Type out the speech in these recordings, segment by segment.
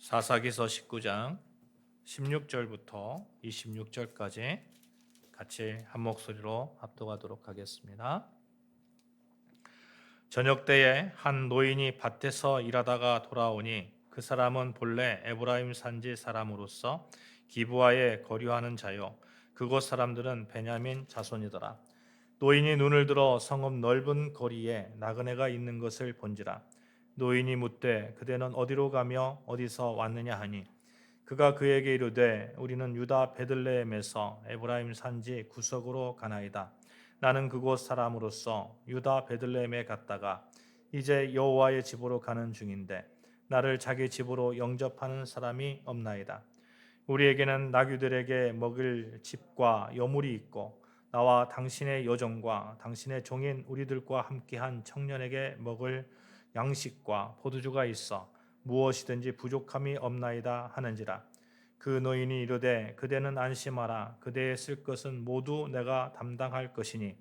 사사기서 19장 16절부터 26절까지 같이 한 목소리로 합독하도록 하겠습니다. 저녁 때에 한 노인이 밭에서 일하다가 돌아오니 그 사람은 본래 에브라임 산지 사람으로서 기브아에 거류하는 자요 그곳 사람들은 베냐민 자손이더라. 노인이 눈을 들어 성읍 넓은 거리에 나그네가 있는 것을 본지라. 노인이 묻되 그대는 어디로 가며 어디서 왔느냐 하니 그가 그에게 이르되 우리는 유다 베들레헴에서 에브라임 산지 구석으로 가나이다. 나는 그곳 사람으로서 유다 베들레헴에 갔다가 이제 여호와의 집으로 가는 중인데 나를 자기 집으로 영접하는 사람이 없나이다. 우리에게는 나귀들에게 먹을 집과 여물이 있고 나와 당신의 여종과 당신의 종인 우리들과 함께한 청년에게 먹을 양식과 포도주가 있어 무엇이든지 부족함이 없나이다 하는지라. 그 노인이 이르되 그대는 안심하라. 그대의 쓸 것은 모두 내가 담당할 것이니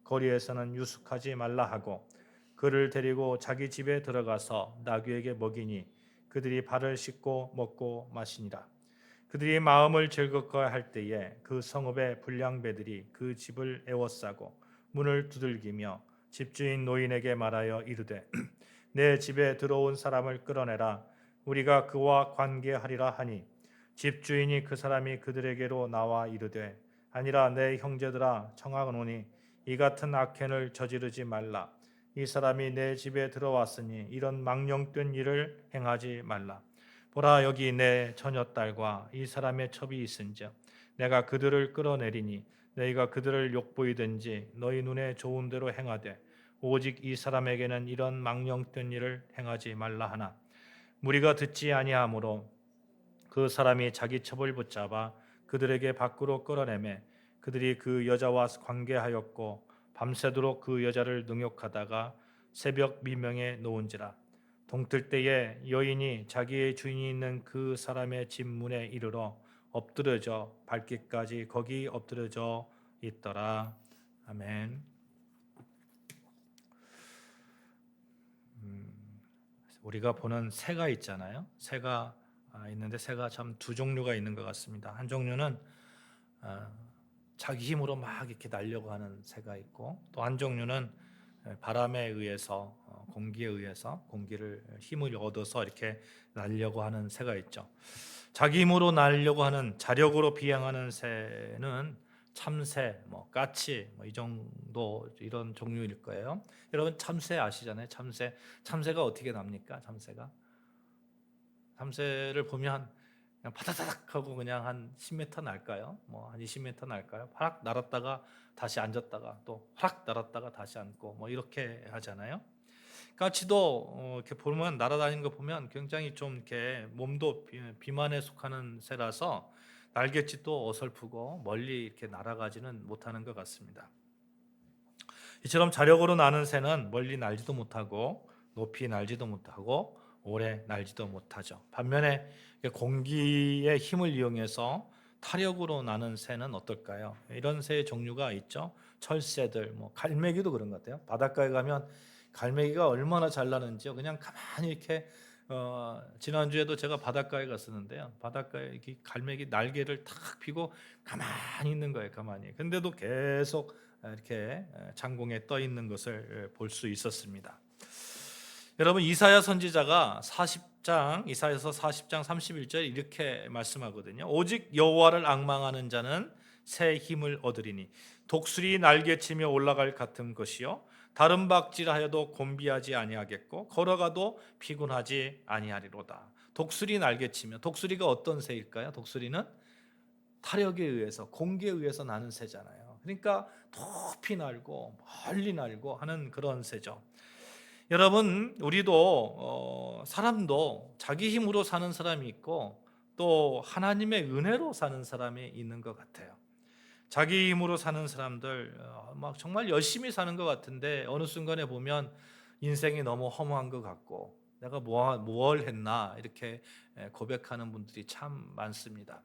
거리에서는 유숙하지 말라 하고 그를 데리고 자기 집에 들어가서 나귀에게 먹이니 그들이 발을 씻고 먹고 마시니라. 그들이 마음을 즐겁게 할 때에 그 성읍의 불량배들이 그 집을 에워싸고 문을 두들기며 집주인 노인에게 말하여 이르되 내 집에 들어온 사람을 끌어내라. 우리가 그와 관계하리라 하니 집주인이 그 사람이 그들에게로 나와 이르되 아니라 내 형제들아 청하노니 이 같은 악행을 저지르지 말라. 이 사람이 내 집에 들어왔으니 이런 망령된 일을 행하지 말라. 보라 여기 내 처녀딸과 이 사람의 첩이 있은즉 내가 그들을 끌어내리니 너희가 그들을 욕보이든지 너희 눈에 좋은 대로 행하되 오직 이 사람에게는 이런 망령된 일을 행하지 말라 하나 무리가 듣지 아니하므로 그 사람이 자기 첩을 붙잡아 그들에게 밖으로 끌어내매 그들이 그 여자와 관계하였고 밤새도록 그 여자를 능욕하다가 새벽 미명에 놓은지라. 동틀 때에 여인이 자기의 주인이 있는 그 사람의 집 문에 이르러 엎드려져 밟기까지 거기 엎드려져 있더라. 아멘. 우리가 보는 새가 있잖아요. 새가 있는데 새가 참 두 종류가 있는 것 같습니다. 한 종류는 자기 힘으로 막 이렇게 날려고 하는 새가 있고 또 한 종류는 바람에 의해서 공기에 의해서 공기를 힘을 얻어서 이렇게 날려고 하는 새가 있죠. 자기 힘으로 날려고 하는 자력으로 비행하는 새는 참새, 까치 이 정도 이런 종류일 거예요. 여러분 참새 아시잖아요. 참새가 어떻게 납니까? 참새를 보면 그냥 파다닥 하고 그냥 한 10m 날까요? 한 20m 날까요? 화락 날았다가 다시 앉았다가 또 화락 날았다가 다시 앉고 이렇게 하잖아요. 까치도 이렇게 보면 날아다니는 거 보면 굉장히 좀 이렇게 몸도 비만에 속하는 새라서 날갯짓도 어설프고 멀리 이렇게 날아가지는 못하는 것 같습니다. 이처럼 자력으로 나는 새는 멀리 날지도 못하고 높이 날지도 못하고 오래 날지도 못하죠. 반면에 공기의 힘을 이용해서 타력으로 나는 새는 어떨까요? 이런 새의 종류가 있죠. 철새들, 갈매기도 그런 것 같아요. 바닷가에 가면 갈매기가 얼마나 잘 나는지요. 그냥 가만히 이렇게 지난주에도 제가 바닷가에 갔었는데요. 바닷가에 이렇게 갈매기 날개를 탁 펴고 가만히 있는 거예요. 가만히. 근데도 계속 이렇게 장공에 떠 있는 것을 볼 수 있었습니다. 여러분 이사야 선지자가 이사야서 40장 31절 이렇게 말씀하거든요. 오직 여호와를 앙망하는 자는 새 힘을 얻으리니 독수리 날개치며 올라갈 같은 것이요 다른 박질하여도 곤비하지 아니하겠고 걸어가도 피곤하지 아니하리로다. 독수리 날개치며 독수리가 어떤 새일까요? 독수리는 타력에 의해서 공기에 의해서 나는 새잖아요. 그러니까 높이 날고 멀리 날고 하는 그런 새죠. 여러분 우리도 사람도 자기 힘으로 사는 사람이 있고 또 하나님의 은혜로 사는 사람이 있는 것 같아요. 자기 힘으로 사는 사람들 막 정말 열심히 사는 것 같은데 어느 순간에 보면 인생이 너무 허무한 것 같고 내가 뭘 했나 이렇게 고백하는 분들이 참 많습니다.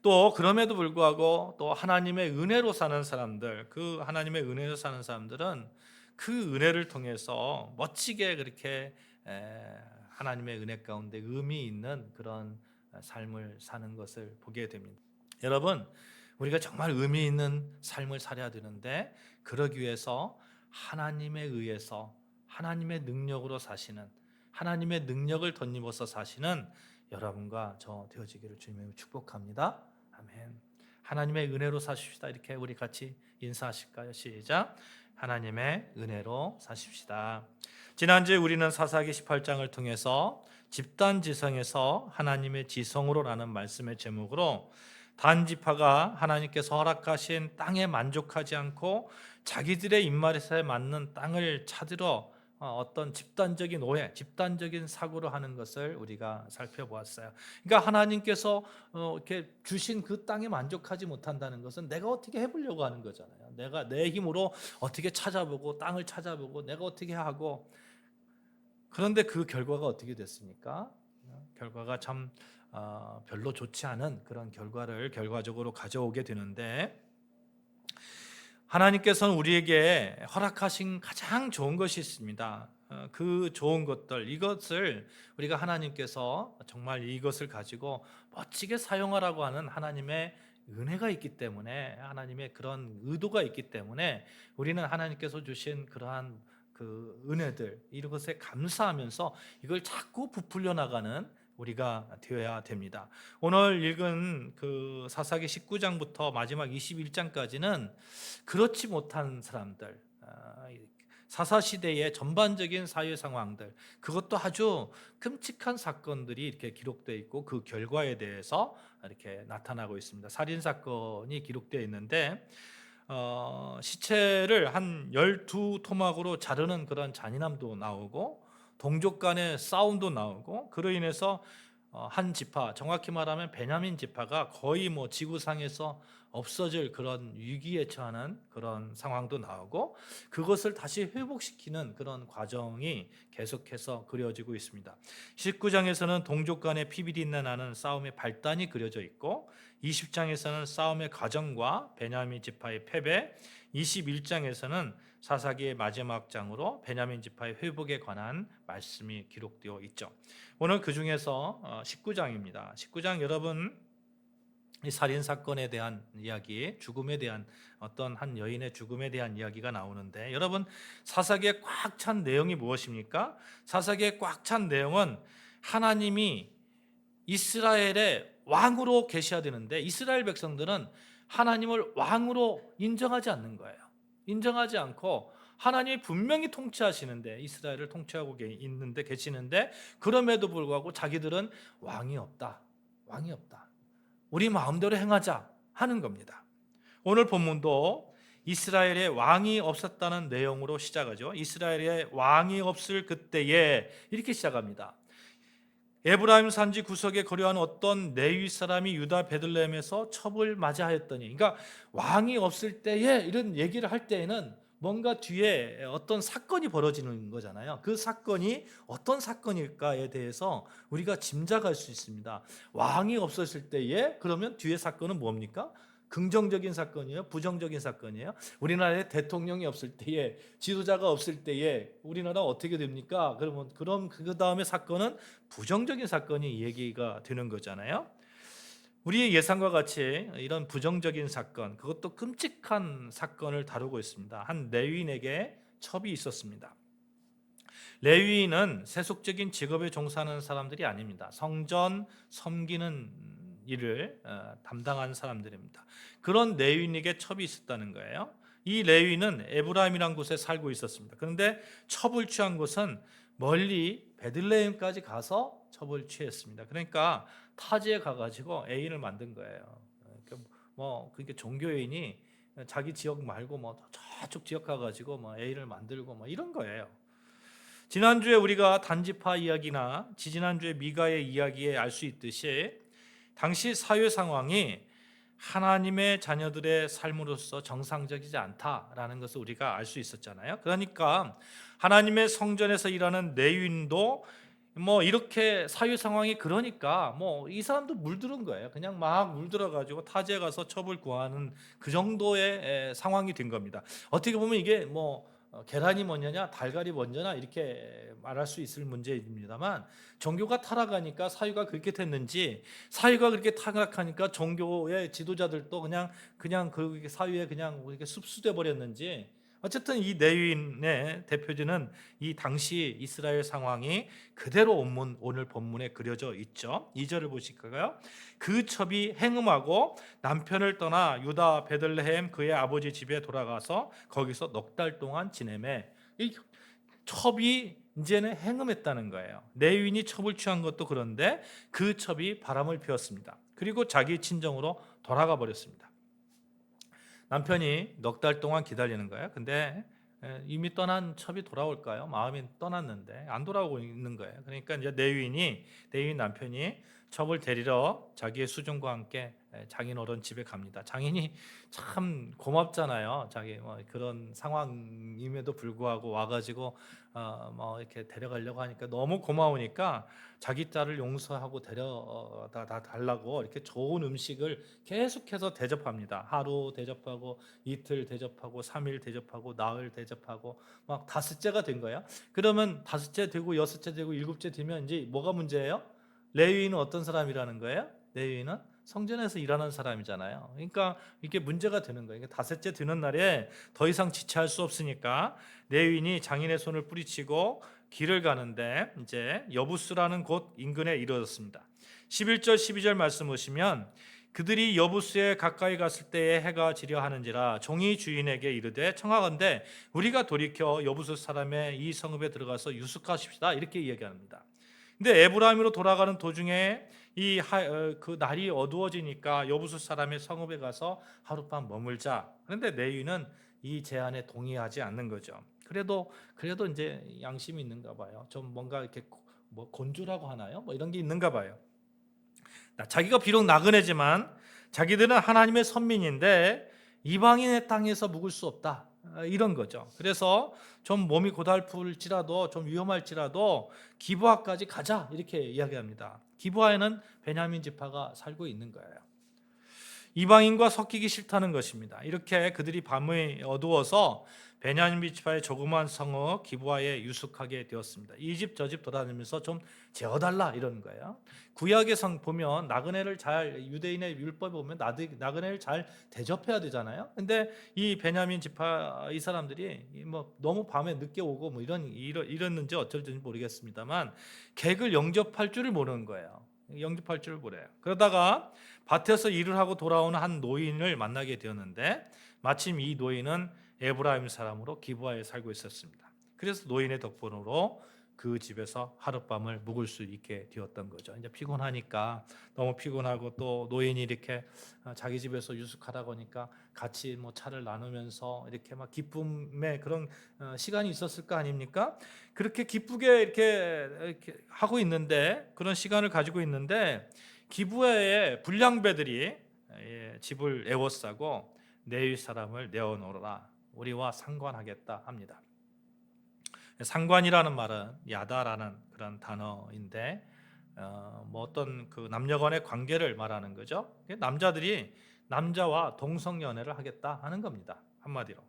또 그럼에도 불구하고 또 하나님의 은혜로 사는 사람들, 그 하나님의 은혜로 사는 사람들은 그 은혜를 통해서 멋지게 그렇게 하나님의 은혜 가운데 의미 있는 그런 삶을 사는 것을 보게 됩니다. 여러분, 우리가 정말 의미 있는 삶을 살아야 되는데 그러기 위해서 하나님에 의해서 하나님의 능력으로 사시는, 하나님의 능력을 덧입어서 사시는 여러분과 저 되어지기를 주님의 축복합니다. 아멘. 하나님의 은혜로 사십시다. 이렇게 우리 같이 인사하실까요? 시작. 하나님의 은혜로 사십시다. 지난주에 우리는 사사기 18장을 통해서 집단 지성에서 하나님의 지성으로라는 말씀의 제목으로 단 지파가 하나님께서 허락하신 땅에 만족하지 않고 자기들의 입맛에 맞는 땅을 찾으러 어떤 집단적인 오해, 집단적인 사고를 하는 것을 우리가 살펴보았어요. 그러니까 하나님께서 이렇게 주신 그 땅에 만족하지 못한다는 것은 내가 어떻게 해보려고 하는 거잖아요. 내가 내 힘으로 어떻게 찾아보고 땅을 찾아보고 내가 어떻게 하고, 그런데 그 결과가 어떻게 됐습니까? 결과가 참 별로 좋지 않은 그런 결과를 결과적으로 가져오게 되는데, 하나님께서는 우리에게 허락하신 가장 좋은 것이 있습니다. 그 좋은 것들, 이것을 우리가 하나님께서 정말 이것을 가지고 멋지게 사용하라고 하는 하나님의 은혜가 있기 때문에, 하나님의 그런 의도가 있기 때문에 우리는 하나님께서 주신 그러한 그 은혜들, 이것에 감사하면서 이걸 자꾸 부풀려 나가는 우리가 되어야 됩니다. 오늘 읽은 그 사사기 19장부터 마지막 21장까지는 그렇지 못한 사람들, 사사시대의 전반적인 사회 상황들, 그것도 아주 끔찍한 사건들이 이렇게 기록되어 있고 그 결과에 대해서 이렇게 나타나고 있습니다. 살인사건이 기록되어 있는데 시체를 한 12토막으로 자르는 그런 잔인함도 나오고 동족 간의 싸움도 나오고, 그로 인해서 한 지파, 정확히 말하면 베냐민 지파가 거의 뭐 지구상에서 없어질 그런 위기에 처하는 그런 상황도 나오고, 그것을 다시 회복시키는 그런 과정이 계속해서 그려지고 있습니다. 19장에서는 동족 간의 피비린내 나는 싸움의 발단이 그려져 있고, 20장에서는 싸움의 과정과 베냐민 지파의 패배, 21장에서는 사사기의 마지막 장으로 베냐민 지파의 회복에 관한 말씀이 기록되어 있죠. 오늘 그 중에서 19장입니다. 19장 여러분, 이 살인 사건에 대한 이야기, 죽음에 대한 어떤 한 여인의 죽음에 대한 이야기가 나오는데, 여러분 사사기에 꽉 찬 내용이 무엇입니까? 사사기에 꽉 찬 내용은 하나님이 이스라엘의 왕으로 계셔야 되는데 이스라엘 백성들은 하나님을 왕으로 인정하지 않는 거예요. 인정하지 않고 하나님이 분명히 통치하시는데, 이스라엘을 통치하고 있는데 계시는데, 그럼에도 불구하고 자기들은 왕이 없다. 왕이 없다. 우리 마음대로 행하자 하는 겁니다. 오늘 본문도 이스라엘에 왕이 없었다는 내용으로 시작하죠. 이스라엘에 왕이 없을 그때에, 이렇게 시작합니다. 에브라임 산지 구석에 거류하는 어떤 레위 사람이 유다 베들레헴에서 첩을 맞이하였더니, 그러니까 왕이 없을 때에 이런 얘기를 할 때에는 뭔가 뒤에 어떤 사건이 벌어지는 거잖아요. 그 사건이 어떤 사건일까에 대해서 우리가 짐작할 수 있습니다. 왕이 없었을 때에 그러면 뒤에 사건은 뭡니까? 긍정적인 사건이에요? 부정적인 사건이에요? 우리나라에 대통령이 없을 때에, 지도자가 없을 때에 우리나라 어떻게 됩니까? 그럼 그 다음에 사건은 부정적인 사건이 얘기가 되는 거잖아요. 우리의 예상과 같이 이런 부정적인 사건, 그것도 끔찍한 사건을 다루고 있습니다. 한 레위인에게 첩이 있었습니다. 레위인은 세속적인 직업에 종사하는 사람들이 아닙니다. 성전 섬기는 일을 담당한 사람들입니다. 그런 레위인에게 첩이 있었다는 거예요. 이 레위인은 에브라임이라는 곳에 살고 있었습니다. 그런데 첩을 취한 곳은 멀리 베들레헴까지 가서 첩을 취했습니다. 그러니까 타지에 가가지고 애인을 만든 거예요. 그러니까 종교인이 자기 지역 말고 저쪽 지역 가가지고 애인을 만들고 이런 거예요. 지난주에 우리가 단지파 이야기나 지지난주에 미가의 이야기에 알 수 있듯이 당시 사회 상황이 하나님의 자녀들의 삶으로서 정상적이지 않다라는 것을 우리가 알 수 있었잖아요. 그러니까 하나님의 성전에서 일하는 레위인도 이렇게 사회 상황이 그러니까 이 사람도 물들은 거예요. 그냥 막 물들어 가지고 타지에 가서 첩을 구하는 그 정도의 상황이 된 겁니다. 어떻게 보면 이게 계란이 먼저냐 달걀이 먼저냐 이렇게 말할 수 있을 문제입니다만, 종교가 타락하니까 사회가 그렇게 됐는지, 사회가 그렇게 타락하니까 종교의 지도자들도 그냥 그 사회에 그냥 이렇게 습수돼 버렸는지, 어쨌든 이 레위인의 대표지는 이 당시 이스라엘 상황이 그대로 오늘 본문에 그려져 있죠. 2절을 보실까요? 그 첩이 행음하고 남편을 떠나 유다 베들레헴 그의 아버지 집에 돌아가서 거기서 넉 달 동안 지내매. 이 첩이 이제는 행음했다는 거예요. 레위인이 첩을 취한 것도 그런데 그 첩이 바람을 피웠습니다. 그리고 자기 친정으로 돌아가 버렸습니다. 남편이 넉 달 동안 기다리는 거예요. 근데 이미 떠난 첩이 돌아올까요? 마음이 떠났는데 안 돌아오고 있는 거예요. 그러니까 이제 레위인 남편이 첩을 데리러 자기의 수종과 함께 장인 어른 집에 갑니다. 장인이 참 고맙잖아요. 자기 그런 상황임에도 불구하고 와가지고 이렇게 데려가려고 하니까 너무 고마우니까 자기 딸을 용서하고 데려다 달라고 이렇게 좋은 음식을 계속해서 대접합니다. 하루 대접하고 이틀 대접하고 3일 대접하고 나흘 대접하고 막 다섯째가 된 거예요. 그러면 다섯째 되고 여섯째 되고 일곱째 되면 이제 뭐가 문제예요? 레위인은 어떤 사람이라는 거예요? 레위인은 성전에서 일하는 사람이잖아요. 그러니까 이게 문제가 되는 거예요. 다섯째 되는 날에 더 이상 지체할 수 없으니까 레위인이 장인의 손을 뿌리치고 길을 가는데 이제 여부스라는 곳 인근에 이르렀습니다. 11절 12절 말씀 보시면, 그들이 여부스에 가까이 갔을 때에 해가 지려 하는지라 종이 주인에게 이르되 청하건대 우리가 돌이켜 여부스 사람의 이 성읍에 들어가서 유숙하십시다, 이렇게 이야기합니다. 근데 에브라임으로 돌아가는 도중에 그 날이 어두워지니까 여부수 사람의 성읍에 가서 하룻밤 머물자. 그런데 레위는 이 제안에 동의하지 않는 거죠. 그래도 이제 양심이 있는가 봐요. 좀 뭔가 이렇게 곤주라고 하나요? 이런 게 있는가 봐요. 자기가 비록 나그네지만 자기들은 하나님의 선민인데 이방인의 땅에서 묵을 수 없다, 이런 거죠. 그래서 좀 몸이 고달플지라도 좀 위험할지라도 기브아까지 가자, 이렇게 이야기합니다. 기브아에는 베냐민 지파가 살고 있는 거예요. 이방인과 섞이기 싫다는 것입니다. 이렇게 그들이 밤이 어두워서 베냐민 지파의 조그만 성읍 기브아에 유숙하게 되었습니다. 이 집 저 집 돌아다니면서 좀 재워달라, 이런 거예요. 구약의 성 보면 나그네를 유대인의 율법에 보면 나그네를 잘 대접해야 되잖아요. 근데 이 베냐민 지파 이 사람들이 너무 밤에 늦게 오고 이랬는지 어쩔지 모르겠습니다만 객을 영접할 줄을 모르는 거예요. 영접할 줄을 모르요. 그러다가 밭에서 일을 하고 돌아오는 한 노인을 만나게 되었는데, 마침 이 노인은 에브라임 사람으로 기브아에 살고 있었습니다. 그래서 노인의 덕분으로 그 집에서 하룻밤을 묵을 수 있게 되었던 거죠. 이제 피곤하니까, 너무 피곤하고 또 노인이 이렇게 자기 집에서 유숙하라고 하니까 같이 차를 나누면서 이렇게 막 기쁨의 그런 시간이 있었을 거 아닙니까? 그렇게 기쁘게 이렇게 하고 있는데, 그런 시간을 가지고 있는데 기브아의 불량배들이 집을 에워싸고 레위 사람을 내어놓으라, 우리와 상관하겠다 합니다. 상관이라는 말은 야다라는 그런 단어인데 어떤 그 남녀간의 관계를 말하는 거죠. 남자들이 남자와 동성 연애를 하겠다 하는 겁니다, 한마디로.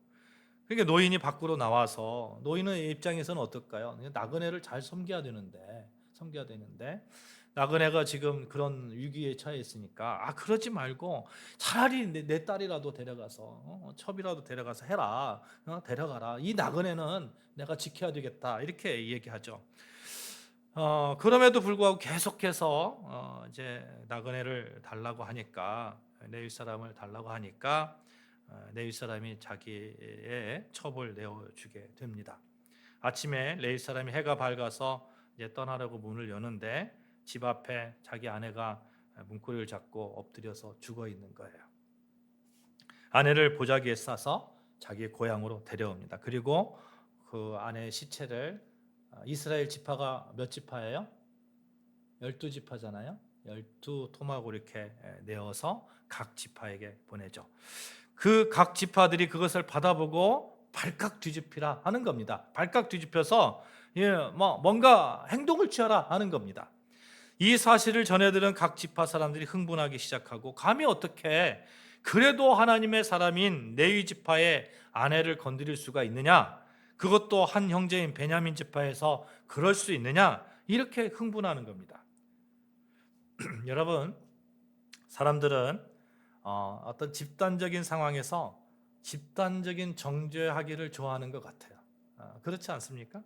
그러니까 노인이 밖으로 나와서, 노인의 입장에서는 어떨까요? 나그네를 잘 섬겨야 되는데 나그네가 지금 그런 위기에 처해 있으니까 그러지 말고 차라리 내 딸이라도 데려가서 첩이라도 데려가서 해라, 데려가라, 이 나그네는 내가 지켜야 되겠다, 이렇게 얘기하죠. 그럼에도 불구하고 계속해서 이제 나그네를 달라고 하니까, 레위 사람을 달라고 하니까 레위 사람이 자기의 첩을 내어주게 됩니다. 아침에 레위 사람이 해가 밝아서 이제 떠나려고 문을 여는데 집 앞에 자기 아내가 문고리를 잡고 엎드려서 죽어 있는 거예요. 아내를 보자기에 싸서 자기 고향으로 데려옵니다. 그리고 그 아내의 시체를, 이스라엘 지파가 몇 지파예요? 12지파잖아요. 12토막으로 이렇게 내어서 각 지파에게 보내죠. 그 각 지파들이 그것을 받아보고 발칵 뒤집히라 하는 겁니다. 발칵 뒤집혀서 뭔가 행동을 취하라 하는 겁니다. 이 사실을 전해들은 각 지파 사람들이 흥분하기 시작하고, 감히 어떻게 그래도 하나님의 사람인 레위 지파의 아내를 건드릴 수가 있느냐, 그것도 한 형제인 베냐민 지파에서 그럴 수 있느냐? 이렇게 흥분하는 겁니다. 여러분, 사람들은 어떤 집단적인 상황에서 집단적인 정죄하기를 좋아하는 것 같아요. 그렇지 않습니까?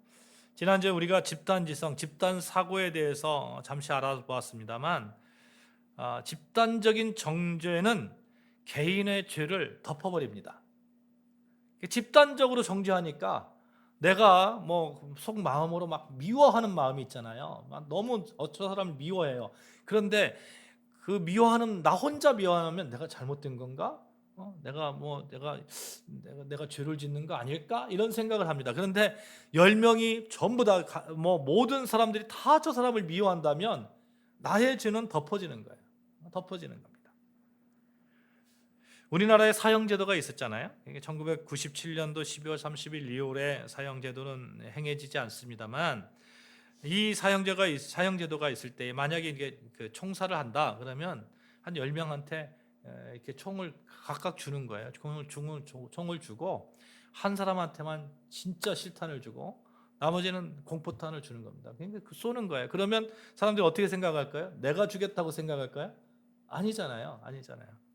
지난주에 우리가 집단지성, 집단사고에 대해서 잠시 알아보았습니다만, 집단적인 정죄는 개인의 죄를 덮어버립니다. 집단적으로 정죄하니까 내가 뭐 속마음으로 막 미워하는 마음이 있잖아요. 막 너무 어떤 사람을 미워해요. 그런데 그 미워하는, 나 혼자 미워하면 내가 잘못된 건가? 내가 죄를 짓는 거 아닐까? 이런 생각을 합니다. 그런데 10명이 전부 다 모든 사람들이 다 저 사람을 미워한다면 나의 죄는 덮어지는 거예요. 덮어지는 겁니다. 우리나라에 사형제도가 있었잖아요. 1997년도 12월 30일 이후에 사형제도는 행해지지 않습니다만, 이 사형제도가 있을 때 만약에 이게 그 총살을 한다 그러면 한 10명한테 이렇게 총을 각각 주는 거예요. 총을 주고 한 사람한테만 진짜 실탄을 주고 나머지는 공포탄을 주는 겁니다. 그러니까 쏘는 거예요. 그러면 사람들이 어떻게 생각할까요? 내가 죽였다고 생각할까요? 아니잖아요.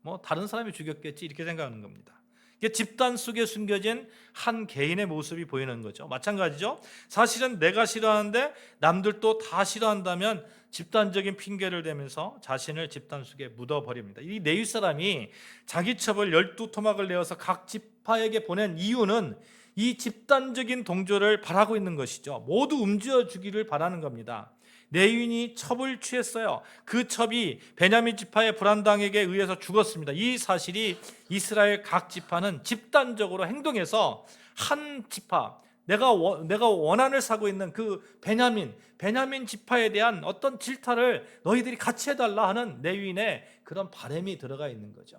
뭐 다른 사람이 죽였겠지 이렇게 생각하는 겁니다. 이게 집단 속에 숨겨진 한 개인의 모습이 보이는 거죠. 마찬가지죠. 사실은 내가 싫어하는데 남들도 다 싫어한다면 집단적인 핑계를 대면서 자신을 집단 속에 묻어버립니다. 이 네위 사람이 자기 첩을 12토막을 내어서 각 지파에게 보낸 이유는 이 집단적인 동조를 바라고 있는 것이죠. 모두 움직여 주기를 바라는 겁니다. 네윈이 첩을 취했어요. 그 첩이 베냐민 지파의 불안당에게 의해서 죽었습니다. 이 사실이 이스라엘 각 지파는 집단적으로 행동해서 한 지파, 내가 원한을 사고 있는 그 베냐민 지파에 대한 어떤 질타를 너희들이 같이 해달라 하는 네윈의 그런 바람이 들어가 있는 거죠.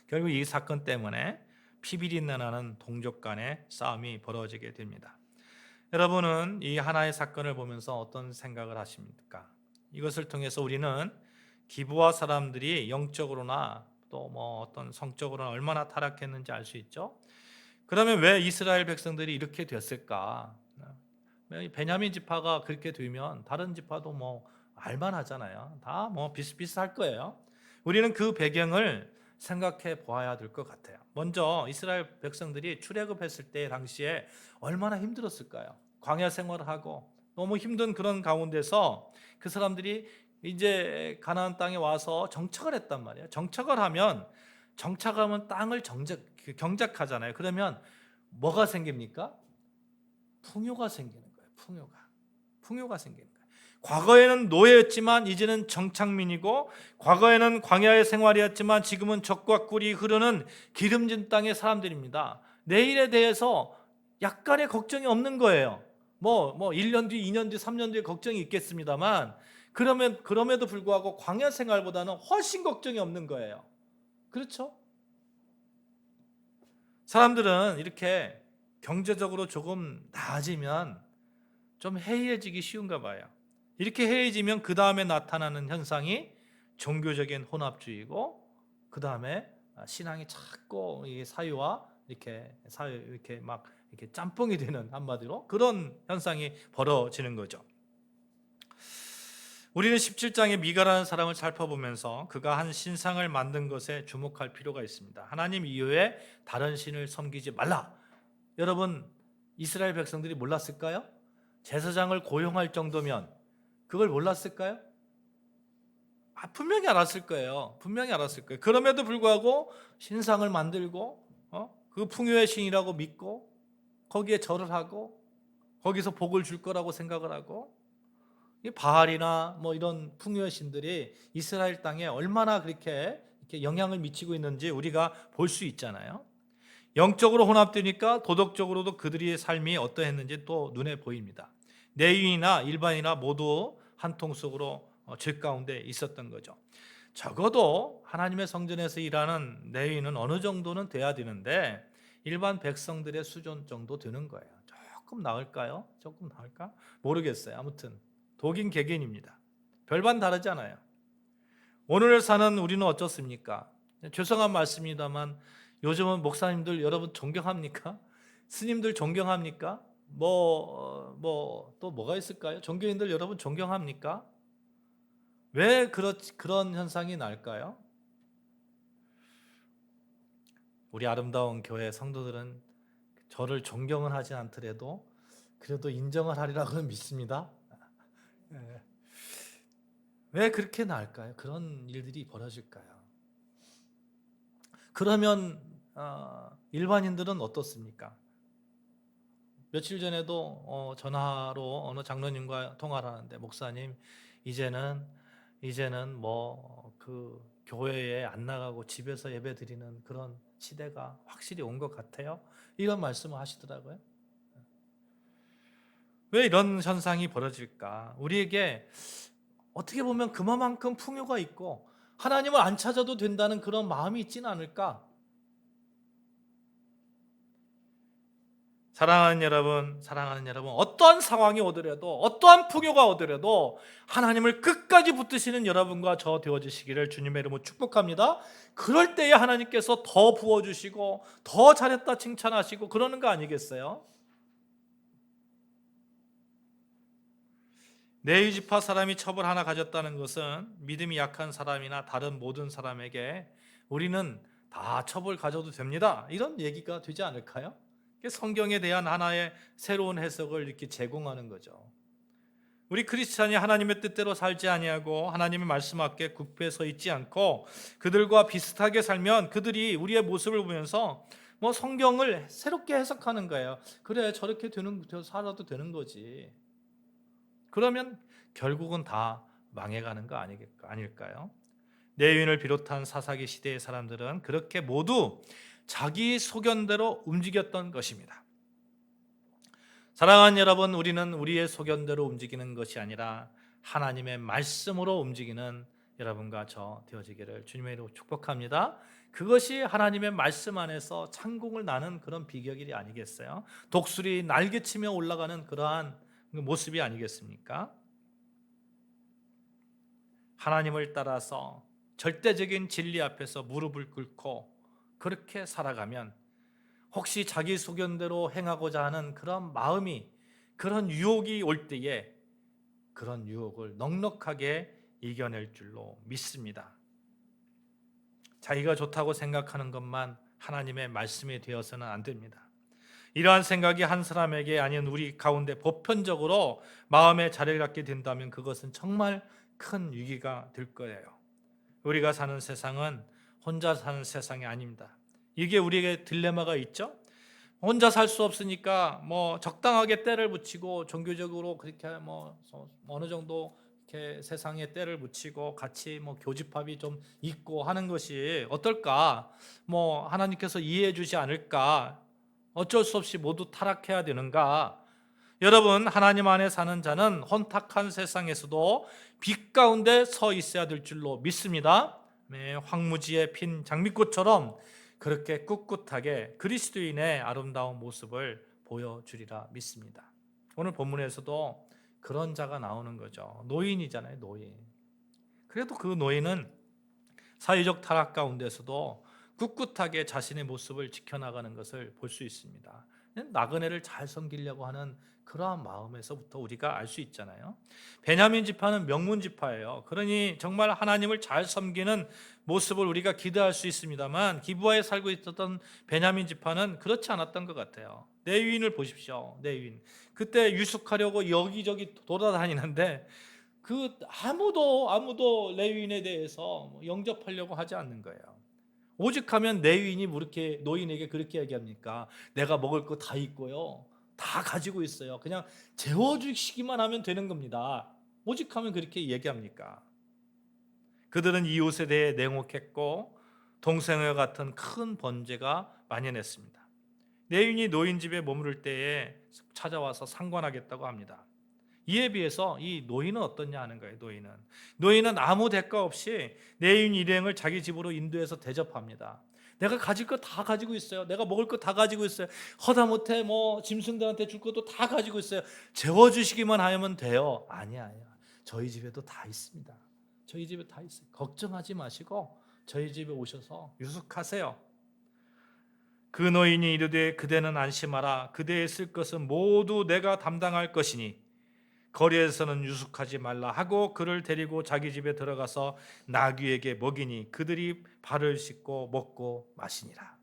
결국 이 사건 때문에 피비린내 나는 동족 간의 싸움이 벌어지게 됩니다. 여러분은 이 하나의 사건을 보면서 어떤 생각을 하십니까? 이것을 통해서 우리는 기브와 사람들이 영적으로나 또 뭐 어떤 성적으로나 얼마나 타락했는지 알 수 있죠. 그러면 왜 이스라엘 백성들이 이렇게 됐을까? 베냐민 지파가 그렇게 되면 다른 지파도 뭐 알만하잖아요. 다 뭐 비슷비슷할 거예요. 우리는 그 배경을 생각해 보아야 될 것 같아요. 먼저 이스라엘 백성들이 출애굽했을 때 당시에 얼마나 힘들었을까요? 광야 생활을 하고 너무 힘든 그런 가운데서 그 사람들이 이제 가나안 땅에 와서 정착을 했단 말이에요. 정착하면 땅을 경작하잖아요. 그러면 뭐가 생깁니까? 풍요가 생기는 거예요. 풍요가 생기는 거예요. 과거에는 노예였지만 이제는 정착민이고, 과거에는 광야의 생활이었지만 지금은 젖과 꿀이 흐르는 기름진 땅의 사람들입니다. 내일에 대해서 약간의 걱정이 없는 거예요. 뭐 1년 뒤, 2년 뒤, 3년 뒤에 걱정이 있겠습니다만, 그럼에도 불구하고 광야 생활보다는 훨씬 걱정이 없는 거예요. 그렇죠? 사람들은 이렇게 경제적으로 조금 나아지면 좀 해이해지기 쉬운가 봐요. 이렇게 해이해지면 그 다음에 나타나는 현상이 종교적인 혼합주의고, 그 다음에 신앙이 자꾸 사유와 이렇게 막 이렇게 짬뽕이 되는, 한마디로 그런 현상이 벌어지는 거죠. 우리는 17장의 미가라는 사람을 살펴보면서 그가 한 신상을 만든 것에 주목할 필요가 있습니다. 하나님 이외에 다른 신을 섬기지 말라. 여러분, 이스라엘 백성들이 몰랐을까요? 제사장을 고용할 정도면 그걸 몰랐을까요? 분명히 알았을 거예요. 그럼에도 불구하고 신상을 만들고 그 풍요의 신이라고 믿고 거기에 절을 하고 거기서 복을 줄 거라고 생각을 하고, 이 바알이나 뭐 이런 풍요의 신들이 이스라엘 땅에 얼마나 이렇게 영향을 미치고 있는지 우리가 볼 수 있잖아요. 영적으로 혼합되니까 도덕적으로도 그들의 삶이 어떠했는지 또 눈에 보입니다. 내인이나 일반이나 모두 한 통 속으로 죄 가운데 있었던 거죠. 적어도 하나님의 성전에서 일하는 레위인은 어느 정도는 돼야 되는데 일반 백성들의 수준 정도 되는 거예요. 조금 나을까요? 모르겠어요. 아무튼 독인 개개인입니다. 별반 다르지 않아요. 오늘 사는 우리는 어떻습니까? 죄송한 말씀입니다만 요즘은 목사님들 여러분 존경합니까? 스님들 존경합니까? 또 뭐가 있을까요? 종교인들 여러분 존경합니까? 왜 그런 현상이 날까요? 우리 아름다운 교회 성도들은 저를 존경은 하지 않더라도 그래도 인정을 하리라고는 믿습니다. 예. 왜 그렇게 날까요? 그런 일들이 벌어질까요? 그러면 일반인들은 어떻습니까? 며칠 전에도 전화로 어느 장로님과 통화를 하는데, 목사님 이제는 뭐 그 교회에 안 나가고 집에서 예배 드리는 그런 시대가 확실히 온 것 같아요. 이런 말씀을 하시더라고요. 왜 이런 현상이 벌어질까? 우리에게 어떻게 보면 그만큼 풍요가 있고 하나님을 안 찾아도 된다는 그런 마음이 있지는 않을까? 사랑하는 여러분, 어떠한 상황이 오더라도, 어떠한 풍요가 오더라도 하나님을 끝까지 붙드시는 여러분과 저 되어주시기를 주님의 이름으로 축복합니다. 그럴 때에 하나님께서 더 부어주시고 더 잘했다 칭찬하시고 그러는 거 아니겠어요? 네이지파 사람이 첩을 하나 가졌다는 것은 믿음이 약한 사람이나 다른 모든 사람에게 우리는 다 첩을 가져도 됩니다, 이런 얘기가 되지 않을까요? 성경에 대한 하나의 새로운 해석을 이렇게 제공하는 거죠. 우리 크리스찬이 하나님의 뜻대로 살지 아니하고 하나님의 말씀 앞에 굳게 서 있지 않고 그들과 비슷하게 살면 그들이 우리의 모습을 보면서 성경을 새롭게 해석하는 거예요. 그래, 저렇게 살아도 되는 거지. 그러면 결국은 다 망해가는 거 아닐까요? 내윈을 비롯한 사사기 시대의 사람들은 그렇게 모두 자기 소견대로 움직였던 것입니다. 사랑하는 여러분, 우리는 우리의 소견대로 움직이는 것이 아니라 하나님의 말씀으로 움직이는 여러분과 저 되어지기를 주님의 이름으로 축복합니다. 그것이 하나님의 말씀 안에서 창공을 나는 그런 비결이 아니겠어요? 독수리 날개치며 올라가는 그러한 모습이 아니겠습니까? 하나님을 따라서 절대적인 진리 앞에서 무릎을 꿇고 그렇게 살아가면 혹시 자기 소견대로 행하고자 하는 그런 마음이, 그런 유혹이 올 때에 그런 유혹을 넉넉하게 이겨낼 줄로 믿습니다. 자기가 좋다고 생각하는 것만 하나님의 말씀이 되어서는 안 됩니다. 이러한 생각이 한 사람에게 아닌 우리 가운데 보편적으로 마음의 자리를 갖게 된다면 그것은 정말 큰 위기가 될 거예요. 우리가 사는 세상은 혼자 사는 세상이 아닙니다. 이게 우리에게 딜레마가 있죠. 혼자 살 수 없으니까 적당하게 때를 붙이고 종교적으로 그렇게 어느 정도 이렇게 세상에 때를 붙이고 같이 교집합이 좀 있고 하는 것이 어떨까? 하나님께서 이해해 주지 않을까? 어쩔 수 없이 모두 타락해야 되는가? 여러분, 하나님 안에 사는 자는 혼탁한 세상에서도 빛 가운데 서 있어야 될 줄로 믿습니다. 황무지에 핀 장미꽃처럼 그렇게 꿋꿋하게 그리스도인의 아름다운 모습을 보여주리라 믿습니다. 오늘 본문에서도 그런 자가 나오는 거죠. 노인이잖아요, 노인. 그래도 그 노인은 사회적 타락 가운데서도 꿋꿋하게 자신의 모습을 지켜나가는 것을 볼 수 있습니다. 나그네를 잘 섬기려고 하는 그러한 마음에서부터 우리가 알 수 있잖아요. 베냐민 지파는 명문 지파예요. 그러니 정말 하나님을 잘 섬기는 모습을 우리가 기대할 수 있습니다만 기브아에 살고 있었던 베냐민 지파는 그렇지 않았던 것 같아요. 레위인을 보십시오. 레위인. 그때 유숙하려고 여기저기 돌아다니는데 아무도 레위인에 대해서 영접하려고 하지 않는 거예요. 오직하면 레위인이 이렇게 노인에게 그렇게 얘기합니까? 내가 먹을 거 다 있고요, 다 가지고 있어요. 그냥 재워주시기만 하면 되는 겁니다. 오직하면 그렇게 얘기합니까? 그들은 이웃에 대해 냉혹했고 동생과 같은 큰 번제가 만연했습니다. 레위인이 노인 집에 머무를 때에 찾아와서 상관하겠다고 합니다. 이에 비해서 이 노인은 어떻냐 하는 거예요. 노인은 아무 대가 없이 레위인 일행을 자기 집으로 인도해서 대접합니다. 내가 가질 거 다 가지고 있어요. 내가 먹을 거 다 가지고 있어요. 허다못해 짐승들한테 줄 것도 다 가지고 있어요. 재워주시기만 하면 돼요. 아니야. 저희 집에도 다 있습니다. 저희 집에 다 있어요. 걱정하지 마시고 저희 집에 오셔서 유숙하세요. 그 노인이 이르되 그대는 안심하라. 그대의 쓸 것은 모두 내가 담당할 것이니 거리에서는 유숙하지 말라 하고 그를 데리고 자기 집에 들어가서 나귀에게 먹이니 그들이 발을 씻고 먹고 마시니라.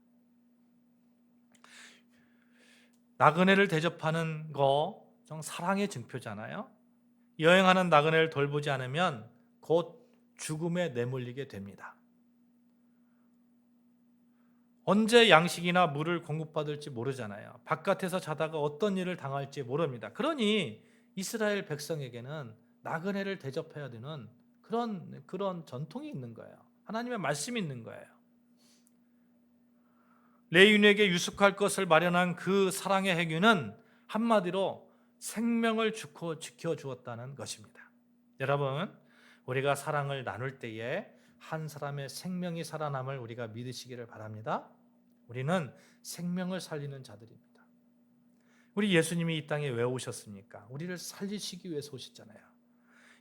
나그네를 대접하는 거 좀 사랑의 증표잖아요. 여행하는 나그네를 돌보지 않으면 곧 죽음에 내몰리게 됩니다. 언제 양식이나 물을 공급받을지 모르잖아요. 바깥에서 자다가 어떤 일을 당할지 모릅니다. 그러니 이스라엘 백성에게는 나그네를 대접해야 되는 그런 전통이 있는 거예요. 하나님의 말씀이 있는 거예요. 레위인에게 유숙할 것을 마련한 그 사랑의 행위는 한마디로 생명을 지켜주었다는 것입니다. 여러분, 우리가 사랑을 나눌 때에 한 사람의 생명이 살아남을 우리가 믿으시기를 바랍니다. 우리는 생명을 살리는 자들입니다. 우리 예수님이 이 땅에 왜 오셨습니까? 우리를 살리시기 위해서 오셨잖아요.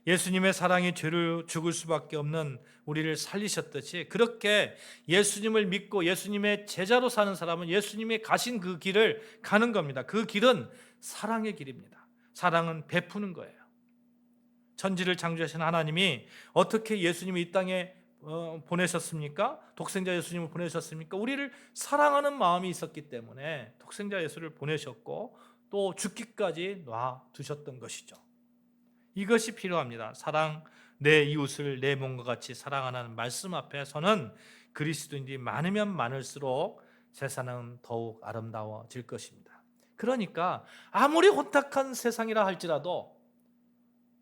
예수님의 사랑이 죄를 죽을 수밖에 없는 우리를 살리셨듯이 그렇게 예수님을 믿고 예수님의 제자로 사는 사람은 예수님이 가신 그 길을 가는 겁니다. 그 길은 사랑의 길입니다. 사랑은 베푸는 거예요. 천지를 창조하신 하나님이 어떻게 예수님을 이 땅에 보내셨습니까? 독생자 예수님을 보내셨습니까? 우리를 사랑하는 마음이 있었기 때문에 독생자 예수를 보내셨고 또 죽기까지 놔두셨던 것이죠. 이것이 필요합니다. 사랑, 내 이웃을 내 몸과 같이 사랑하는 말씀 앞에서는 그리스도인들이 많으면 많을수록 세상은 더욱 아름다워질 것입니다. 그러니까 아무리 혼탁한 세상이라 할지라도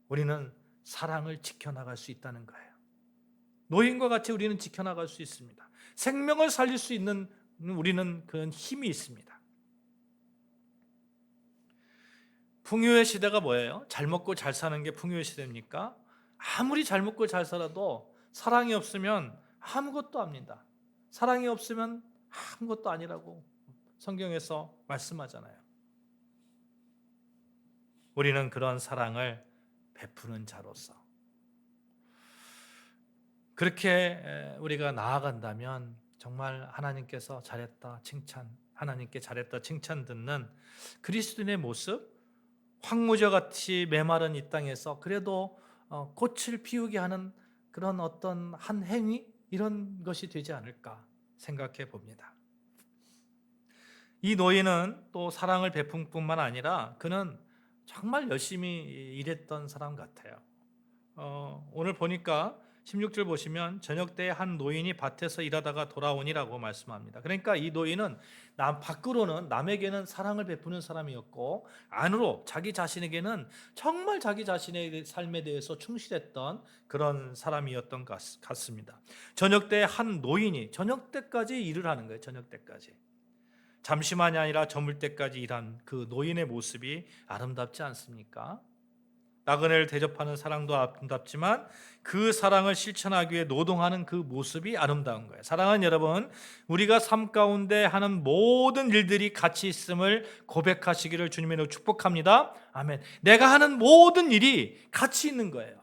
우리는 사랑을 지켜나갈 수 있다는 거예요. 노인과 같이 우리는 지켜나갈 수 있습니다. 생명을 살릴 수 있는 우리는 그런 힘이 있습니다. 풍요의 시대가 뭐예요? 잘 먹고 잘 사는 게 풍요의 시대입니까? 아무리 잘 먹고 잘 살아도 사랑이 없으면 아무것도 아닙니다. 사랑이 없으면 아무것도 아니라고 성경에서 말씀하잖아요. 우리는 그런 사랑을 베푸는 자로서 그렇게 우리가 나아간다면 정말 하나님께서 잘했다 칭찬, 하나님께 잘했다 칭찬 듣는 그리스도인의 모습, 황무저 같이 메마른 이 땅에서 그래도 꽃을 피우게 하는 그런 어떤 한 행위, 이런 것이 되지 않을까 생각해 봅니다. 이 노인은 또 사랑을 베푼 뿐만 아니라 그는 정말 열심히 일했던 사람 같아요. 오늘 보니까 16절 보시면 저녁 때에 한 노인이 밭에서 일하다가 돌아오니라고 말씀합니다. 그러니까 이 노인은 밖으로는 남에게는 사랑을 베푸는 사람이었고 안으로 자기 자신에게는 정말 자기 자신의 삶에 대해서 충실했던 그런 사람이었던 것 같습니다. 저녁 때에 한 노인이 저녁 때까지 일을 하는 거예요. 저녁 때까지. 잠시만이 아니라 저물 때까지 일한 그 노인의 모습이 아름답지 않습니까? 나그네를 대접하는 사랑도 아름답지만 그 사랑을 실천하기 위해 노동하는 그 모습이 아름다운 거예요. 사랑하는 여러분, 우리가 삶 가운데 하는 모든 일들이 가치 있음을 고백하시기를 주님으로 축복합니다. 아멘. 내가 하는 모든 일이 가치 있는 거예요.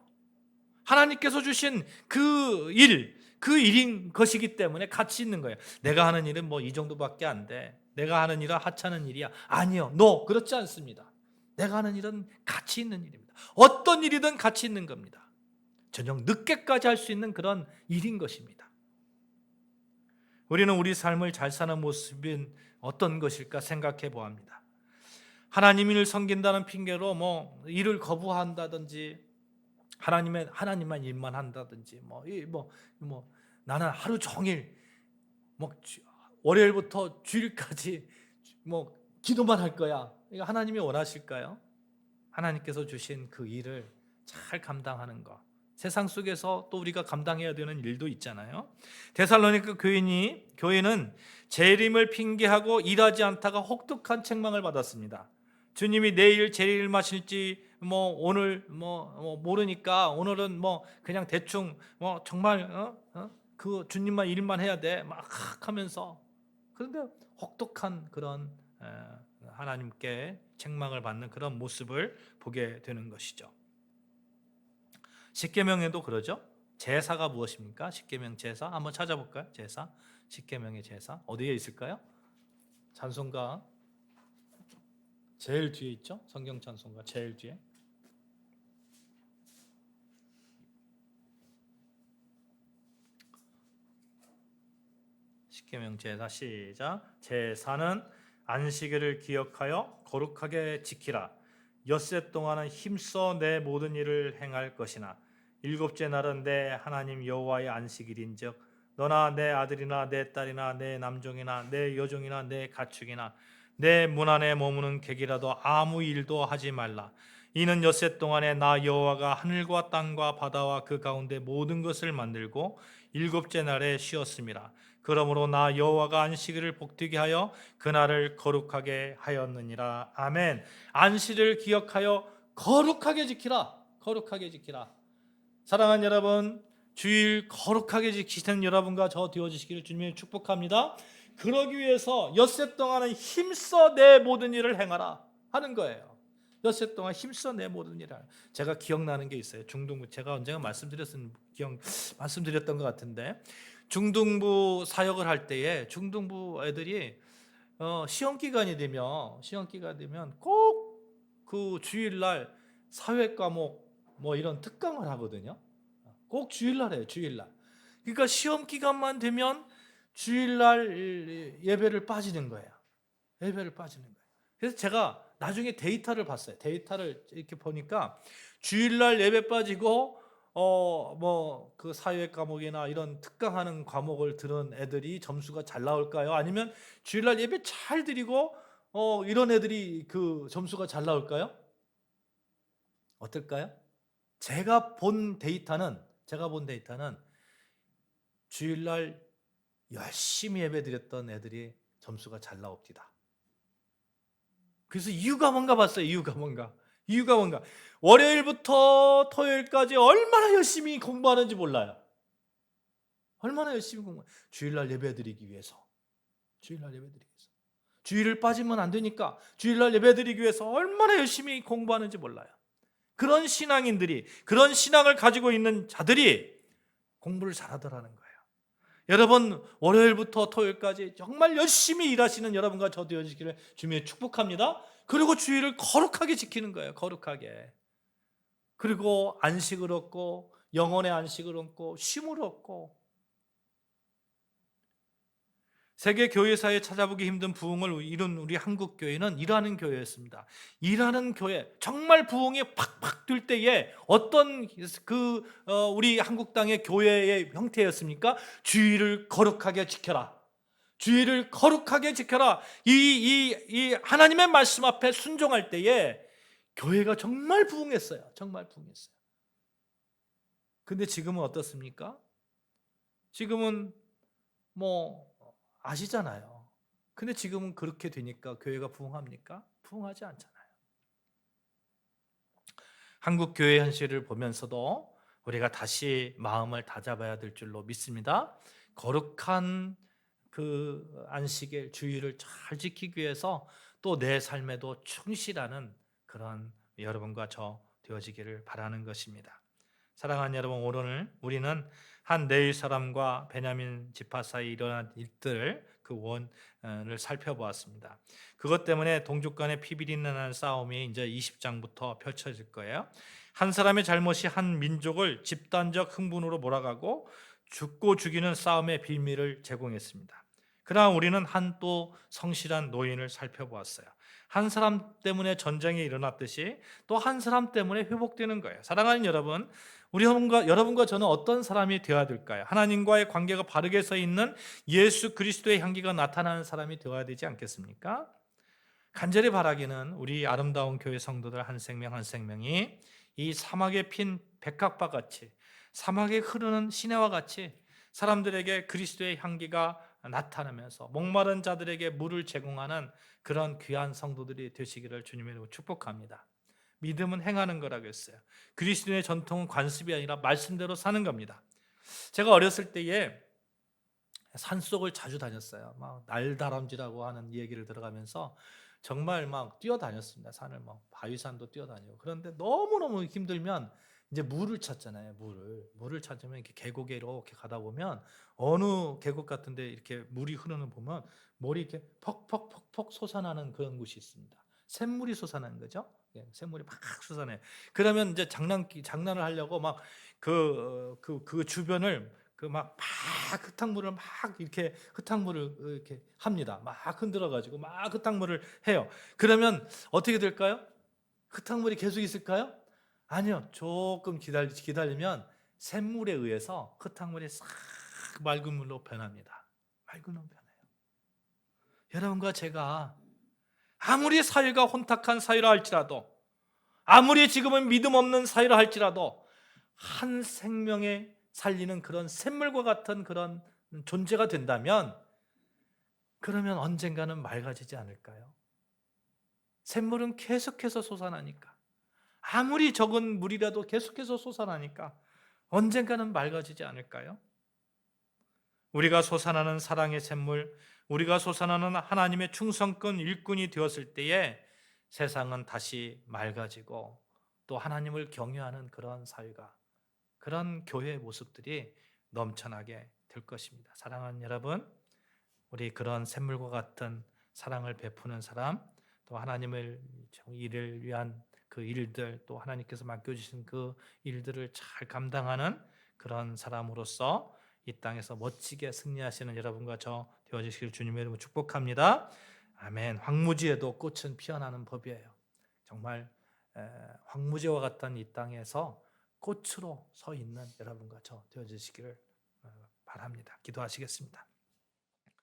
하나님께서 주신 그 일인 것이기 때문에 가치 있는 거예요. 내가 하는 일은 뭐 이 정도밖에 안 돼. 내가 하는 일은 하찮은 일이야. 아니요. 그렇지 않습니다. 내가 하는 일은 가치 있는 일입니다. 어떤 일이든 가치 있는 겁니다. 저녁 늦게까지 할 수 있는 그런 일인 것입니다. 우리는 우리 삶을 잘 사는 모습은 어떤 것일까 생각해 보합니다. 하나님을 섬긴다는 핑계로 일을 거부한다든지 하나님만 일만 한다든지 나는 하루 종일 월요일부터 주일까지 기도만 할 거야. 이거 하나님이 원하실까요? 하나님께서 주신 그 일을 잘 감당하는 것. 세상 속에서 또 우리가 감당해야 되는 일도 있잖아요. 데살로니가 교회는 재림을 핑계하고 일하지 않다가 혹독한 책망을 받았습니다. 주님이 내일 재림을 마실지 오늘 모르니까 오늘은 그냥 대충 정말 그 주님만 일만 해야 돼 막 하면서, 그런데 혹독한 그런 하나님께 책망을 받는 그런 모습을 보게 되는 것이죠. 십계명에도 그러죠. 제사가 무엇입니까? 십계명 제사 한번 찾아볼까요? 제사, 십계명의 제사 어디에 있을까요? 찬송가 제일 뒤에 있죠? 성경 찬송가 제일 뒤에. 십계명 제사 시작. 제사는 안식일을 기억하여 거룩하게 지키라. 엿새 동안은 힘써 내 모든 일을 행할 것이나 일곱째 날은 내 하나님 여호와의 안식일인즉 너나 내 아들이나 내 딸이나 내 남종이나 내 여종이나 내 가축이나 내 문 안에 머무는 객이라도 아무 일도 하지 말라. 이는 엿새 동안에 나 여호와가 하늘과 땅과 바다와 그 가운데 모든 것을 만들고 일곱째 날에 쉬었음이라. 그러므로 나 여호와가 안식일을 복되게 하여 그날을 거룩하게 하였느니라. 아멘. 안식일을 기억하여 거룩하게 지키라. 거룩하게 지키라. 사랑하는 여러분, 주일 거룩하게 지키시는 여러분과 저 되어주시기를 주님이 축복합니다. 그러기 위해서 엿새 동안은 힘써 내 모든 일을 행하라 하는 거예요. 엿새 동안 힘써 내 모든 일을 하라. 제가 기억나는 게 있어요. 중등부, 제가 언젠가 말씀드렸던 것 같은데, 중등부 사역을 할 때에 중등부 애들이 시험 기간이 되면 꼭 그 주일날 사회 과목 뭐 이런 특강을 하거든요. 꼭 주일날 해요. 주일날. 그러니까 시험 기간만 되면 주일날 예배를 빠지는 거예요. 예배를 빠지는 거예요. 그래서 제가 나중에 데이터를 봤어요. 데이터를 이렇게 보니까 주일날 예배 빠지고 뭐 그 사회 과목이나 이런 특강하는 과목을 들은 애들이 점수가 잘 나올까요? 아니면 주일날 예배 잘 드리고 이런 애들이 그 점수가 잘 나올까요? 어떨까요? 제가 본 데이터는 주일날 열심히 예배 드렸던 애들이 점수가 잘 나옵니다. 그래서 이유가 뭔가 봤어요. 이유가 뭔가. 월요일부터 토요일까지 얼마나 열심히 공부하는지 몰라요. 얼마나 열심히 주일날 예배드리기 위해서. 주일을 빠지면 안 되니까 주일날 예배드리기 위해서 얼마나 열심히 공부하는지 몰라요. 그런 신앙인들이, 그런 신앙을 가지고 있는 자들이 공부를 잘하더라는 거예요. 여러분, 월요일부터 토요일까지 정말 열심히 일하시는 여러분과 저 되어지기를 주님의 축복합니다. 그리고 주일을 거룩하게 지키는 거예요. 거룩하게. 그리고 안식을 얻고, 영혼의 안식을 얻고, 쉼을 얻고. 세계 교회사에 찾아보기 힘든 부흥을 이룬 우리 한국 교회는 일하는 교회였습니다. 일하는 교회, 정말 부흥이 팍팍 들 때에 어떤 우리 한국 땅의 교회의 형태였습니까? 주일을 거룩하게 지켜라. 주일을 거룩하게 지켜라. 이 하나님의 말씀 앞에 순종할 때에 교회가 정말 부흥했어요. 정말 부흥했어요. 근데 지금은 어떻습니까? 지금은 뭐 아시잖아요. 근데 지금은 그렇게 되니까 교회가 부흥합니까? 부흥하지 않잖아요. 한국 교회 현실을 보면서도 우리가 다시 마음을 다잡아야 될 줄로 믿습니다. 거룩한 그 안식일 주일을 잘 지키기 위해서 또 내 삶에도 충실하는 그런 여러분과 저 되어지기를 바라는 것입니다. 사랑하는 여러분, 오늘 우리는 한 레위 사람과 베냐민 지파 사이 일어난 일들 그 원을 살펴보았습니다. 그것 때문에 동족 간의 피비린내나는 싸움이 이제 20장부터 펼쳐질 거예요. 한 사람의 잘못이 한 민족을 집단적 흥분으로 몰아가고 죽고 죽이는 싸움의 비밀을 제공했습니다. 그러나 우리는 한 또 성실한 노인을 살펴보았어요. 한 사람 때문에 전쟁이 일어났듯이 또 한 사람 때문에 회복되는 거예요. 사랑하는 여러분, 여러분과 저는 어떤 사람이 되어야 될까요? 하나님과의 관계가 바르게 서 있는 예수 그리스도의 향기가 나타나는 사람이 되어야 되지 않겠습니까? 간절히 바라기는 우리 아름다운 교회 성도들 한 생명 한 생명이 이 사막에 핀 백합과 같이, 사막에 흐르는 시내와 같이 사람들에게 그리스도의 향기가 나타나면서 목마른 자들에게 물을 제공하는 그런 귀한 성도들이 되시기를 주님의 이름으로 축복합니다. 믿음은 행하는 거라고 했어요. 그리스도의 전통은 관습이 아니라 말씀대로 사는 겁니다. 제가 어렸을 때에 산속을 자주 다녔어요. 막 날다람쥐라고 하는 얘기를 들어가면서 정말 막 뛰어다녔습니다. 산을 막 바위산도 뛰어다니고. 그런데 너무너무 힘들면 이제 물을 찾잖아요. 물을 찾으면 이렇게 계곡에 이렇게 가다 보면 어느 계곡 같은데 이렇게 물이 흐르는 보면 물이 이렇게 퍽퍽퍽퍽 솟아나는 그런 곳이 있습니다. 샘물이 솟아나는 거죠. 예, 샘물이 막 솟아나요. 그러면 이제 장난을 하려고 막 그 주변을 막 흙탕물을 막 이렇게 흙탕물을 이렇게 합니다. 막 흔들어 가지고 막 흙탕물을 해요. 그러면 어떻게 될까요? 흙탕물이 계속 있을까요? 아니요. 조금 기다리면 샘물에 의해서 흙탕물이 싹 맑은 물로 변합니다. 맑은 물로 변해요. 여러분과 제가 아무리 사회가 혼탁한 사회라 할지라도, 아무리 지금은 믿음 없는 사회라 할지라도 한 생명에 살리는 그런 샘물과 같은 그런 존재가 된다면, 그러면 언젠가는 맑아지지 않을까요? 샘물은 계속해서 솟아나니까, 아무리 적은 물이라도 계속해서 솟아나니까 언젠가는 맑아지지 않을까요? 우리가 솟아나는 사랑의 샘물, 우리가 솟아나는 하나님의 충성권 일꾼이 되었을 때에 세상은 다시 맑아지고 또 하나님을 경외하는 그런 사회가, 그런 교회의 모습들이 넘쳐나게 될 것입니다. 사랑하는 여러분, 우리 그런 샘물과 같은 사랑을 베푸는 사람, 또 하나님을 일을 위한 그 일들, 또 하나님께서 맡겨주신 그 일들을 잘 감당하는 그런 사람으로서 이 땅에서 멋지게 승리하시는 여러분과 저 되어주시길 주님의 이름으로 축복합니다. 아멘. 황무지에도 꽃은 피어나는 법이에요. 정말 황무지와 같은 이 땅에서 꽃으로 서 있는 여러분과 저 되어주시기를 바랍니다. 기도하시겠습니다.